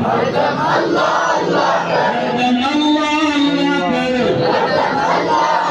ہردم اللہ اللہ کر، ہردم اللہ اللہ کر، ہردم اللہ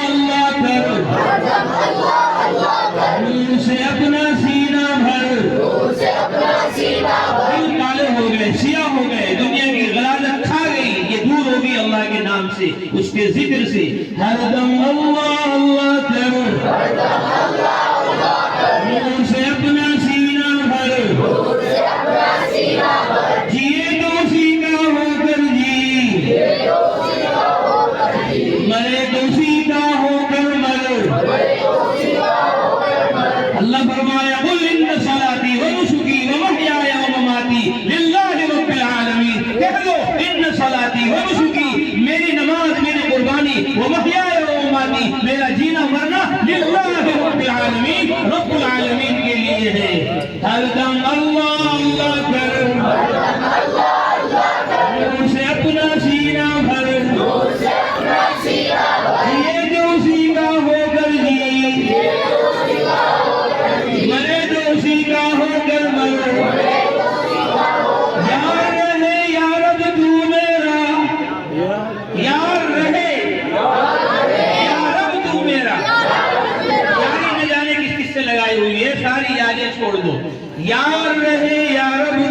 اللہ کر، ہردم اللہ اللہ کر، نور سے اپنا سینہ بھر، نور سے اپنا سینہ بھر، دل کالے ہو گئے، سیاہ ہو گئے، دنیا کی غلازت کھا گئی، یہ دور ہوگی اللہ کے نام سے، اس کے ذکر سے، ہردم اللہ اللہ کر، ہردم اللہ اللہ کر، نور سے اپنا سینہ بھر، نور سے اپنا سینہ بھر، جیے تو اسی کا ہو کر جی، جیے تو اسی کا ہو کر جی، مرے تو اسی کا ہو کر مر، مرے تو اسی کا ہو کر مر، اللہ فرمایا قل ان صلاتی و نسکی و محیای و مماتی للہ رب العالمین، کہہ دو ان صلاتی و نسکی، میری نماز، میری قربانی، و محیای و مماتی، میرا جینا مرنا للہ رب العالمین، رب العالمین کے لیے ہے، ہردم اللہ اللہ کر، ہردم اللہ اللہ کر، نور سے اپنا سینہ بھر، نور سے اپنا سینہ بھر، یہ جو اسی کا ہو کر جی، یہ جو اسی کا ہو کر جی، مرے جو اسی کا ہو کر مر، مرے جو اسی کا ہو کر، یار رہے یا رب تو میرا، یار رہے یا رب تو میرا، یاری نہ جانے کس کس سے لگائی ہوئی ہے، ساری یادیں چھوڑ دو، یار رہے یا رب